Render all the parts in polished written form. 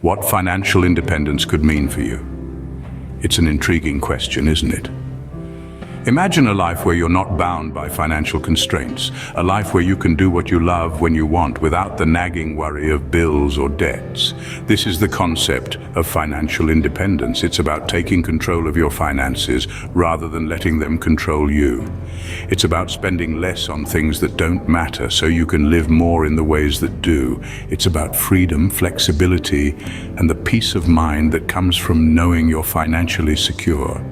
What financial independence could mean for you? It's an intriguing question, isn't it? Imagine a life where you're not bound by financial constraints, a life where you can do what you love when you want without the nagging worry of bills or debts. This is the concept of financial independence. It's about taking control of your finances rather than letting them control you. It's about spending less on things that don't matter so you can live more in the ways that do. It's about freedom, flexibility, and the peace of mind that comes from knowing you're financially secure.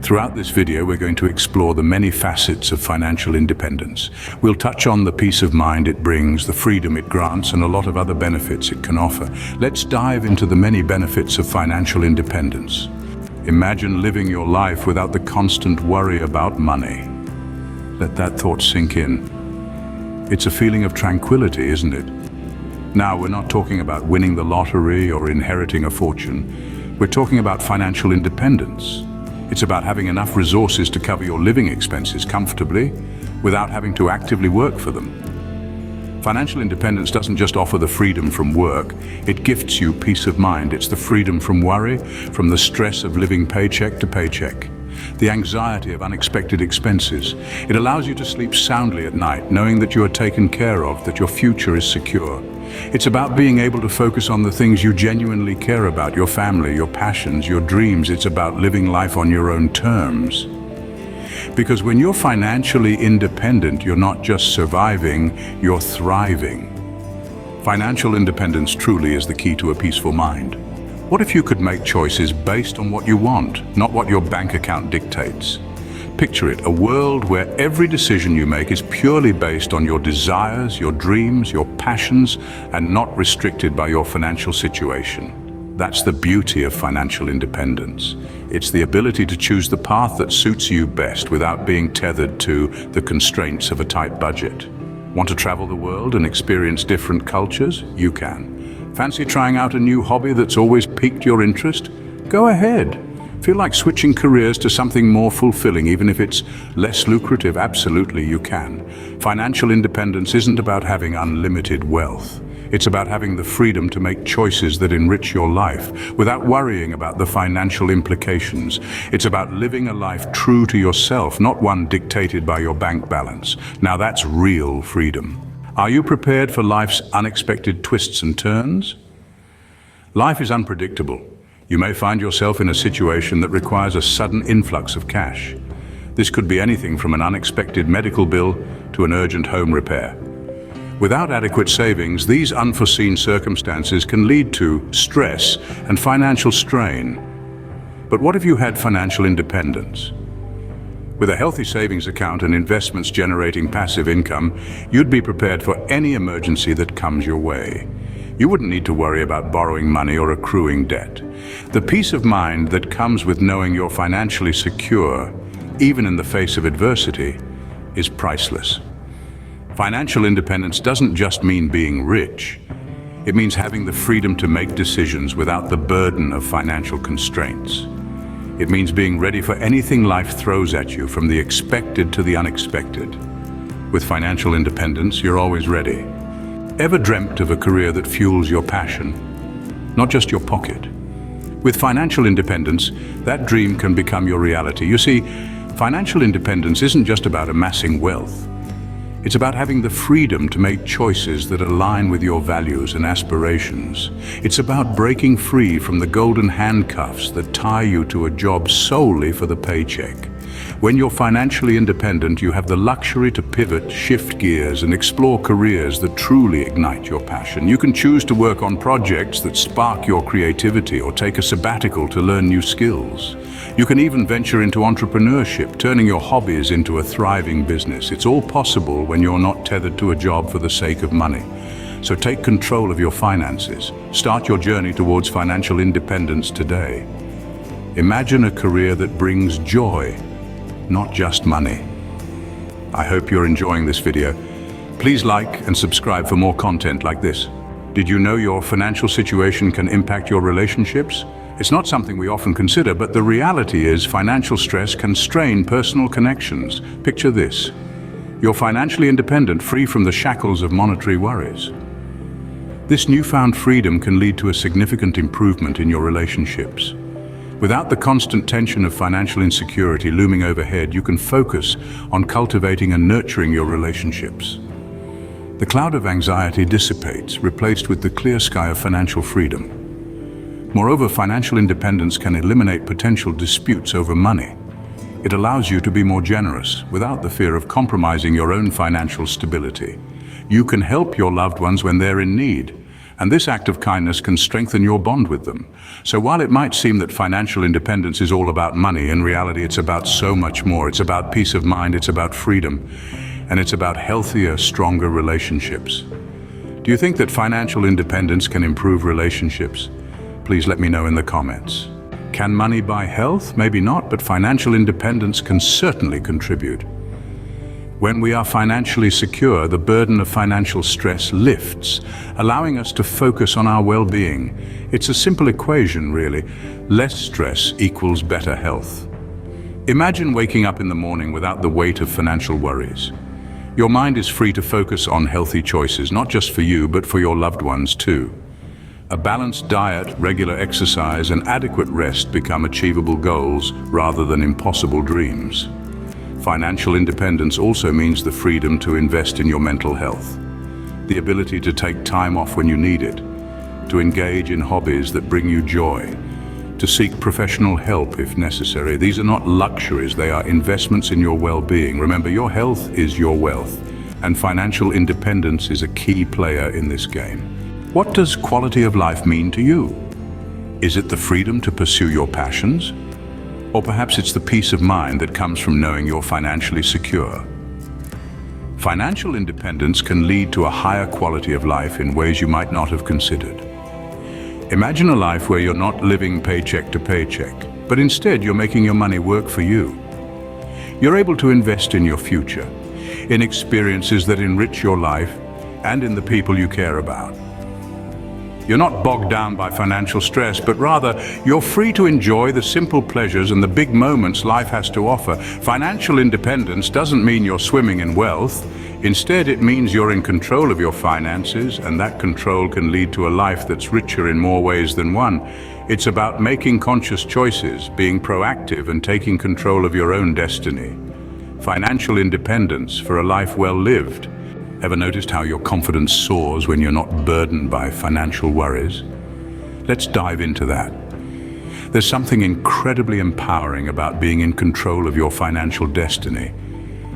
Throughout this video, we're going to explore the many facets of financial independence. We'll touch on the peace of mind it brings, the freedom it grants, and a lot of other benefits it can offer. Let's dive into the many benefits of financial independence. Imagine living your life without the constant worry about money. Let that thought sink in. It's a feeling of tranquility, isn't it? Now, we're not talking about winning the lottery or inheriting a fortune. We're talking about financial independence. It's about having enough resources to cover your living expenses comfortably without having to actively work for them. Financial independence doesn't just offer the freedom from work, it gifts you peace of mind. It's the freedom from worry, from the stress of living paycheck to paycheck, the anxiety of unexpected expenses. It allows you to sleep soundly at night, knowing that you are taken care of, that your future is secure. It's about being able to focus on the things you genuinely care about, your family, your passions, your dreams. It's about living life on your own terms. Because when you're financially independent, you're not just surviving, you're thriving. Financial independence truly is the key to a peaceful mind. What if you could make choices based on what you want, not what your bank account dictates? Picture it, a world where every decision you make is purely based on your desires, your dreams, your passions, and not restricted by your financial situation. That's the beauty of financial independence. It's the ability to choose the path that suits you best without being tethered to the constraints of a tight budget. Want to travel the world and experience different cultures? You can. Fancy trying out a new hobby that's always piqued your interest? Go ahead. Feel like switching careers to something more fulfilling, even if it's less lucrative? Absolutely, you can. Financial independence isn't about having unlimited wealth. It's about having the freedom to make choices that enrich your life without worrying about the financial implications. It's about living a life true to yourself, not one dictated by your bank balance. Now that's real freedom. Are you prepared for life's unexpected twists and turns? Life is unpredictable. You may find yourself in a situation that requires a sudden influx of cash. This could be anything from an unexpected medical bill to an urgent home repair. Without adequate savings, these unforeseen circumstances can lead to stress and financial strain. But what if you had financial independence? With a healthy savings account and investments generating passive income, you'd be prepared for any emergency that comes your way. You wouldn't need to worry about borrowing money or accruing debt. The peace of mind that comes with knowing you're financially secure, even in the face of adversity, is priceless. Financial independence doesn't just mean being rich. It means having the freedom to make decisions without the burden of financial constraints. It means being ready for anything life throws at you, from the expected to the unexpected. With financial independence, you're always ready. Ever dreamt of a career that fuels your passion, not just your pocket? With financial independence, that dream can become your reality. You see, financial independence isn't just about amassing wealth. It's about having the freedom to make choices that align with your values and aspirations. It's about breaking free from the golden handcuffs that tie you to a job solely for the paycheck. When you're financially independent, you have the luxury to pivot, shift gears, and explore careers that truly ignite your passion. You can choose to work on projects that spark your creativity or take a sabbatical to learn new skills. You can even venture into entrepreneurship, turning your hobbies into a thriving business. It's all possible when you're not tethered to a job for the sake of money. So take control of your finances. Start your journey towards financial independence today. Imagine a career that brings joy, not just money. I hope you're enjoying this video. Please like and subscribe for more content like this. Did you know your financial situation can impact your relationships? It's not something we often consider, but the reality is financial stress can strain personal connections. Picture this. You're financially independent, free from the shackles of monetary worries. This newfound freedom can lead to a significant improvement in your relationships. Without the constant tension of financial insecurity looming overhead, you can focus on cultivating and nurturing your relationships. The cloud of anxiety dissipates, replaced with the clear sky of financial freedom. Moreover, financial independence can eliminate potential disputes over money. It allows you to be more generous without the fear of compromising your own financial stability. You can help your loved ones when they're in need, and this act of kindness can strengthen your bond with them. So while it might seem that financial independence is all about money, in reality it's about so much more. It's about peace of mind, it's about freedom, and it's about healthier, stronger relationships. Do you think that financial independence can improve relationships? Please let me know in the comments. Can money buy health? Maybe not, but financial independence can certainly contribute. When we are financially secure, the burden of financial stress lifts, allowing us to focus on our well-being. It's a simple equation, really. Less stress equals better health. Imagine waking up in the morning without the weight of financial worries. Your mind is free to focus on healthy choices, not just for you, but for your loved ones too. A balanced diet, regular exercise, and adequate rest become achievable goals rather than impossible dreams. Financial independence also means the freedom to invest in your mental health, the ability to take time off when you need it, to engage in hobbies that bring you joy, to seek professional help if necessary. These are not luxuries, they are investments in your well-being. Remember, your health is your wealth, and financial independence is a key player in this game. What does quality of life mean to you? Is it the freedom to pursue your passions? Or perhaps it's the peace of mind that comes from knowing you're financially secure. Financial independence can lead to a higher quality of life in ways you might not have considered. Imagine a life where you're not living paycheck to paycheck, but instead you're making your money work for you. You're able to invest in your future, in experiences that enrich your life, and in the people you care about. You're not bogged down by financial stress, but rather you're free to enjoy the simple pleasures and the big moments life has to offer. Financial independence doesn't mean you're swimming in wealth. Instead, it means you're in control of your finances, and that control can lead to a life that's richer in more ways than one. It's about making conscious choices, being proactive, and taking control of your own destiny. Financial independence for a life well lived. Ever noticed how your confidence soars when you're not burdened by financial worries? Let's dive into that. There's something incredibly empowering about being in control of your financial destiny.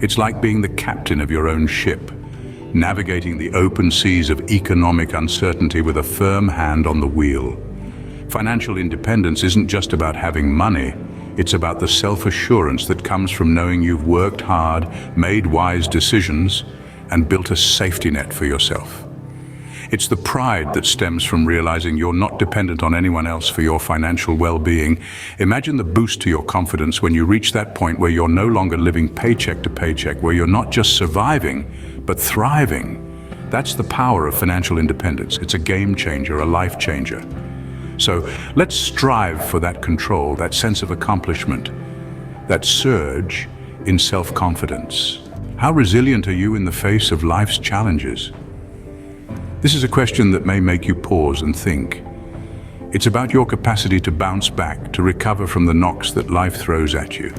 It's like being the captain of your own ship, navigating the open seas of economic uncertainty with a firm hand on the wheel. Financial independence isn't just about having money. It's about the self-assurance that comes from knowing you've worked hard, made wise decisions, and built a safety net for yourself. It's the pride that stems from realizing you're not dependent on anyone else for your financial well-being. Imagine the boost to your confidence when you reach that point where you're no longer living paycheck to paycheck, where you're not just surviving, but thriving. That's the power of financial independence. It's a game changer, a life changer. So let's strive for that control, that sense of accomplishment, that surge in self-confidence. How resilient are you in the face of life's challenges? This is a question that may make you pause and think. It's about your capacity to bounce back, to recover from the knocks that life throws at you.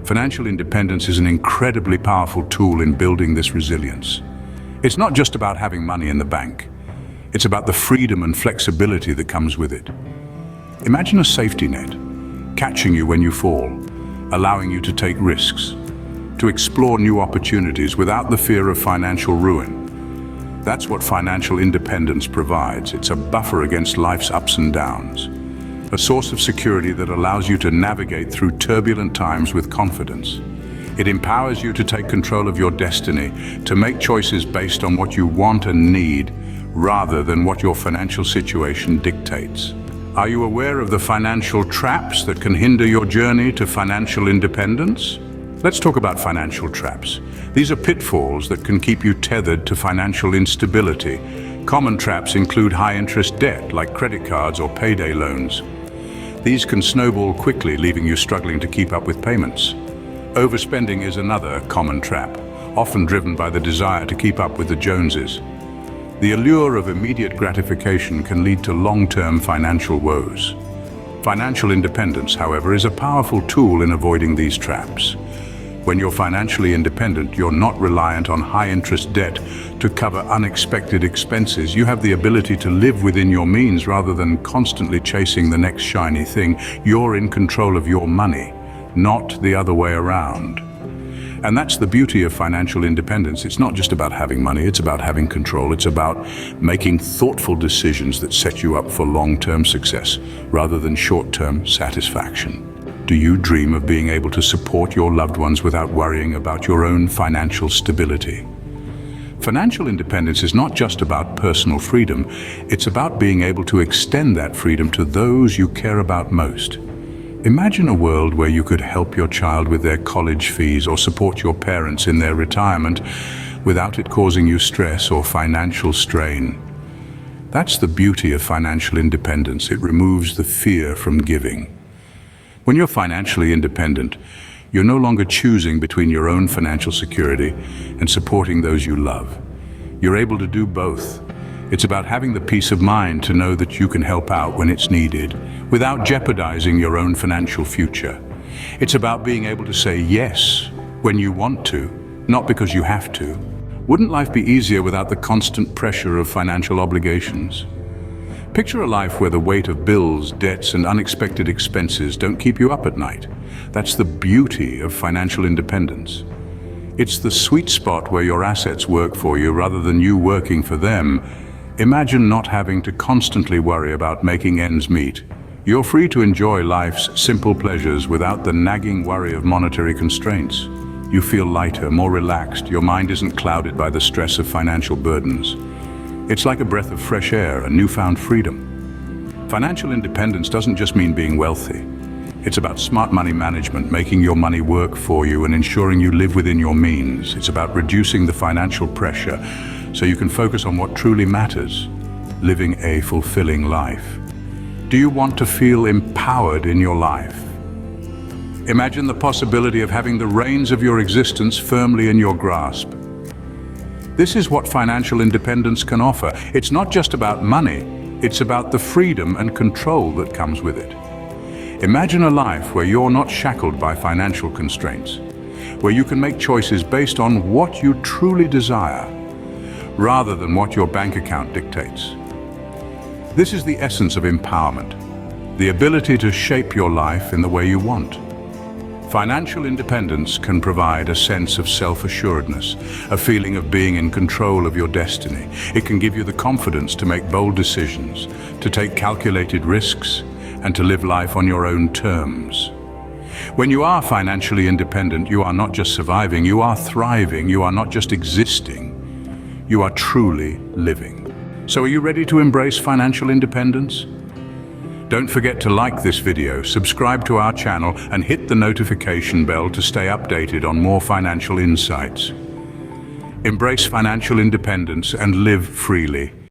Financial independence is an incredibly powerful tool in building this resilience. It's not just about having money in the bank. It's about the freedom and flexibility that comes with it. Imagine a safety net, catching you when you fall, allowing you to take risks, to explore new opportunities without the fear of financial ruin. That's what financial independence provides. It's a buffer against life's ups and downs, a source of security that allows you to navigate through turbulent times with confidence. It empowers you to take control of your destiny, to make choices based on what you want and need, rather than what your financial situation dictates. Are you aware of the financial traps that can hinder your journey to financial independence? Let's talk about financial traps. These are pitfalls that can keep you tethered to financial instability. Common traps include high-interest debt, like credit cards or payday loans. These can snowball quickly, leaving you struggling to keep up with payments. Overspending is another common trap, often driven by the desire to keep up with the Joneses. The allure of immediate gratification can lead to long-term financial woes. Financial independence, however, is a powerful tool in avoiding these traps. When you're financially independent, you're not reliant on high-interest debt to cover unexpected expenses. You have the ability to live within your means rather than constantly chasing the next shiny thing. You're in control of your money, not the other way around. And that's the beauty of financial independence. It's not just about having money, it's about having control. It's about making thoughtful decisions that set you up for long-term success rather than short-term satisfaction. Do you dream of being able to support your loved ones without worrying about your own financial stability? Financial independence is not just about personal freedom, it's about being able to extend that freedom to those you care about most. Imagine a world where you could help your child with their college fees or support your parents in their retirement without it causing you stress or financial strain. That's the beauty of financial independence. It removes the fear from giving. When you're financially independent, you're no longer choosing between your own financial security and supporting those you love. You're able to do both. It's about having the peace of mind to know that you can help out when it's needed, without jeopardizing your own financial future. It's about being able to say yes when you want to, not because you have to. Wouldn't life be easier without the constant pressure of financial obligations? Picture a life where the weight of bills, debts, and unexpected expenses don't keep you up at night. That's the beauty of financial independence. It's the sweet spot where your assets work for you rather than you working for them. Imagine not having to constantly worry about making ends meet. You're free to enjoy life's simple pleasures without the nagging worry of monetary constraints. You feel lighter, more relaxed. Your mind isn't clouded by the stress of financial burdens. It's like a breath of fresh air, a newfound freedom. Financial independence doesn't just mean being wealthy. It's about smart money management, making your money work for you and ensuring you live within your means. It's about reducing the financial pressure so you can focus on what truly matters, living a fulfilling life. Do you want to feel empowered in your life? Imagine the possibility of having the reins of your existence firmly in your grasp. This is what financial independence can offer. It's not just about money, it's about the freedom and control that comes with it. Imagine a life where you're not shackled by financial constraints, where you can make choices based on what you truly desire, rather than what your bank account dictates. This is the essence of empowerment, the ability to shape your life in the way you want. Financial independence can provide a sense of self-assuredness, a feeling of being in control of your destiny. It can give you the confidence to make bold decisions, to take calculated risks, and to live life on your own terms. When you are financially independent, you are not just surviving, you are thriving. You are not just existing, you are truly living. So are you ready to embrace financial independence? Don't forget to like this video, subscribe to our channel, and hit the notification bell to stay updated on more financial insights. Embrace financial independence and live freely.